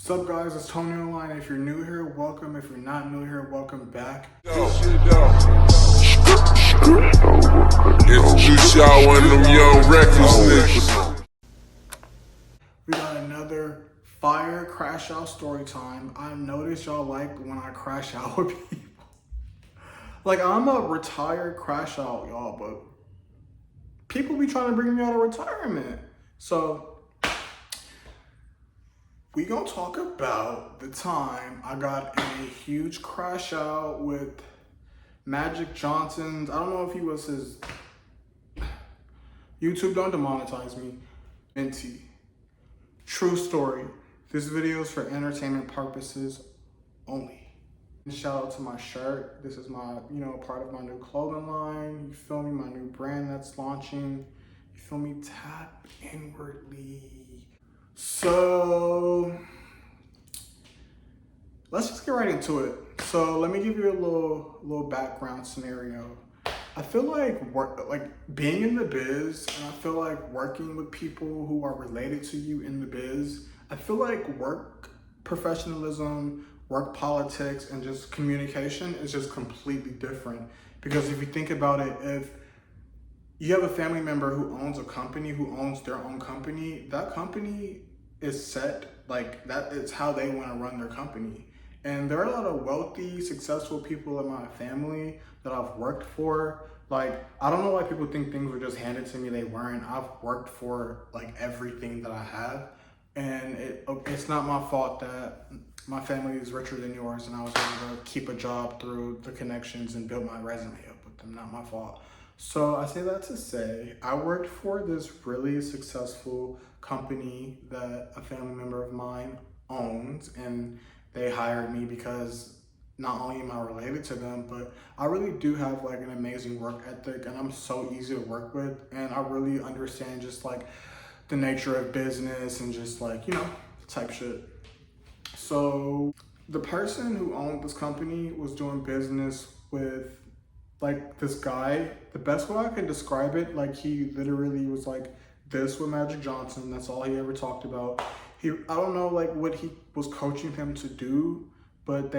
What's up, guys? It's Tony Online. If you're new here, welcome. If you're not new here, welcome back. Introduce y'all one of them young reckless niggas. We got another fire crash out story time. I noticed y'all like when I crash out with people. Like, I'm a retired crash out, y'all, but people be trying to bring me out of retirement. So we gonna talk about the time I got in a huge crash out with Magic Johnson's. I don't know if he was his. YouTube, don't demonetize me. Minty. True story. This video is for entertainment purposes only. Shout out to my shirt. This is my, part of my new clothing line. You feel me? My new brand that's launching. You feel me? Tap inwardly. So let's just get right into it. So let me give you a little background scenario. I feel like being in the biz, and I feel like working with people who are related to you in the biz, I feel like work professionalism, work politics, and just communication is just completely different. Because if you think about it, if you have a family member who owns a company, who owns their own company, that company is set, like that is how they want to run their company. And there are a lot of wealthy, successful people in my family that I've worked for. Like, I don't know why people think things were just handed to me. They weren't. I've worked for like everything that I have. And it's not my fault that my family is richer than yours and I was able to keep a job through the connections and build my resume up with them. Not my fault. So I say that to say, I worked for this really successful company that a family member of mine owns, and they hired me because not only am I related to them, but I really do have like an amazing work ethic and I'm so easy to work with. And I really understand just like the nature of business and just like, type shit. So the person who owned this company was doing business with like this guy. The best way I can describe it, like he literally was like this with Magic Johnson. That's all he ever talked about. I don't know like what he was coaching him to do, but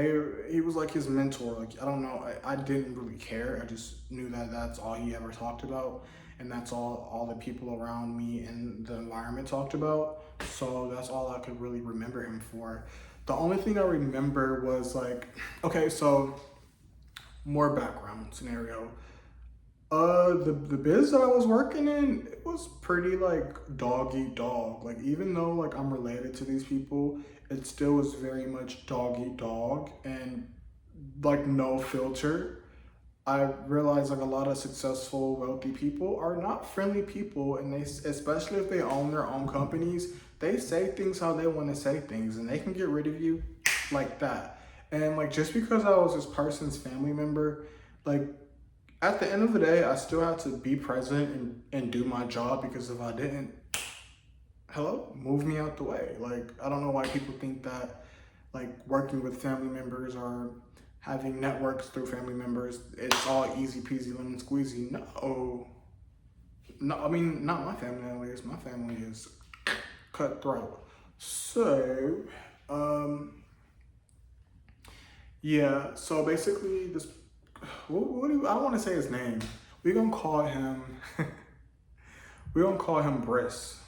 he was like his mentor. Like, I don't know, I didn't really care. I just knew that that's all he ever talked about. And that's all the people around me and the environment talked about. So that's all I could really remember him for. The only thing I remember was like, okay, so more background scenario. The biz that I was working in, it was pretty like dog eat dog. Like, even though like I'm related to these people, it still was very much dog eat dog and like no filter. I realized like a lot of successful, wealthy people are not friendly people, and they, especially if they own their own companies, they say things how they want to say things, and they can get rid of you like that. And like, just because I was this person's family member, like at the end of the day, I still had to be present and do my job, because if I didn't, move me out the way. Like, I don't know why people think that like working with family members or having networks through family members, it's all easy peasy lemon squeezy. No, I mean, not my family at least. My family is cutthroat. So, yeah, so basically this, I don't want to say his name. We're gonna call him, Briss.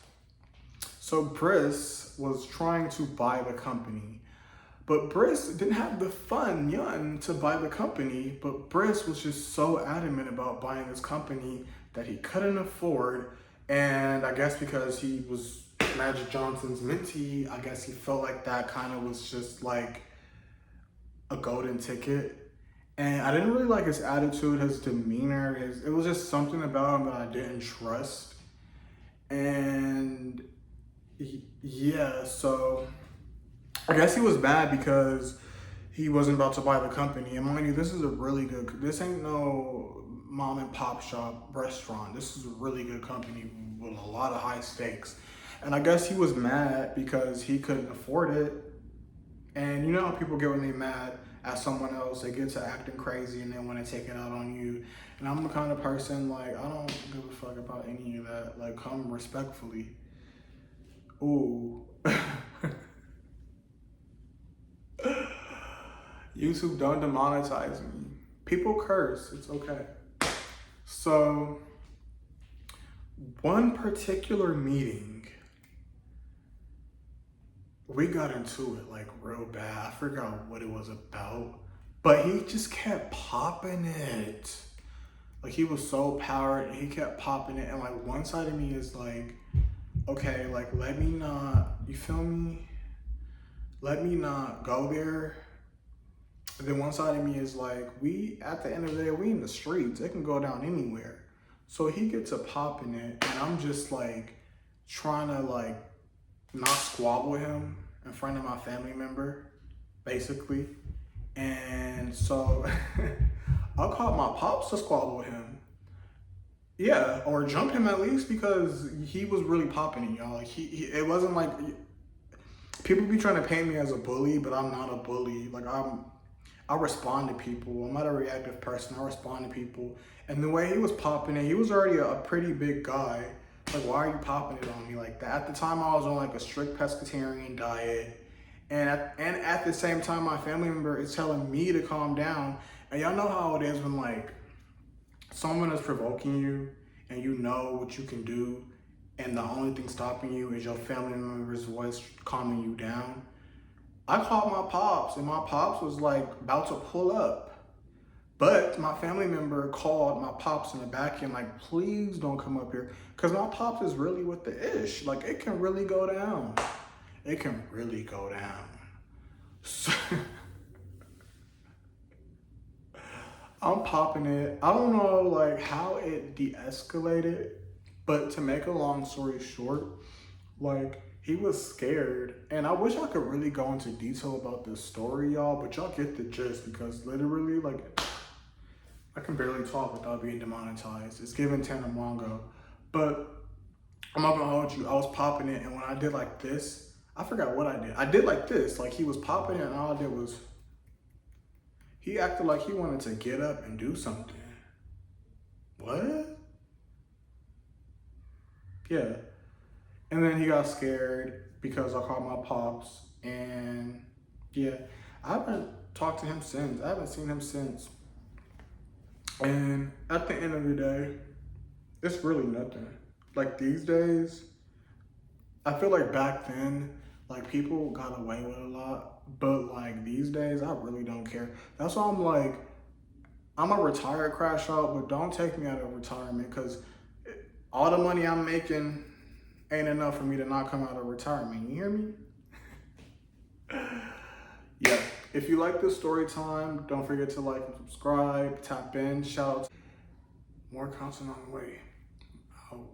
So Briss was trying to buy the company, but Briss didn't have the fun to buy the company, but Briss was just so adamant about buying this company that he couldn't afford. And I guess because he was Magic Johnson's mentee, I guess he felt like that kind of was just like a golden ticket. And I didn't really like his attitude, his demeanor, it was just something about him that I didn't trust. And yeah, so I guess he was mad because he wasn't about to buy the company. And mind you, this ain't no mom and pop shop restaurant. This is a really good company with a lot of high stakes. And I guess he was mad because he couldn't afford it. And you know how people get when they mad at someone else, they get to acting crazy and they want to take it out on you. And I'm the kind of person, like, I don't give a fuck about any of that. Like, come respectfully. Ooh. YouTube, don't demonetize me. People curse, it's okay. So, one particular meeting, we got into it like real bad. I forgot what it was about, but he just kept popping it. Like he was so powered and he kept popping it. And like one side of me is like, okay, like let me not, you feel me? Let me not go there. And then one side of me is like, we, at the end of the day, we in the streets. It can go down anywhere. So he gets a popping it and I'm just like trying to like not squabble with him in front of my family member, basically. And so I called my pops to squabble with him. Yeah, or jump him at least because he was really popping it, y'all. Like it wasn't like people be trying to paint me as a bully, but I'm not a bully. Like I respond to people. I'm not a reactive person. I respond to people. And the way he was popping it, he was already a pretty big guy. Like, why are you popping it on me like that? At the time, I was on like a strict pescatarian diet. And at the same time, my family member is telling me to calm down. And y'all know how it is when like someone is provoking you and you know what you can do. And the only thing stopping you is your family member's voice calming you down. I called my pops and my pops was like about to pull up. But my family member called my pops in the back end like, please don't come up here. Cause my pops is really with the ish. Like it can really go down. It can really go down. So I'm popping it. I don't know like how it de-escalated, but to make a long story short, like he was scared. And I wish I could really go into detail about this story, y'all, but y'all get the gist because literally like I can barely talk without being demonetized. It's given Tanamongo. But I'm not gonna hold you. I was popping it, and when I did like this, I forgot what I did. I did like this. Like he was popping it, and all I did was, he acted like he wanted to get up and do something. What? Yeah. And then he got scared because I called my pops, and yeah, I haven't talked to him since. I haven't seen him since. And at the end of the day, it's really nothing. Like these days, I feel like back then, like people got away with a lot, but like these days, I really don't care. That's why I'm like, I'm a retired crash out, but don't take me out of retirement because all the money I'm making ain't enough for me to not come out of retirement. You hear me? Yeah. If you like this story time, don't forget to like and subscribe, tap in, shout out. More content on the way. Out.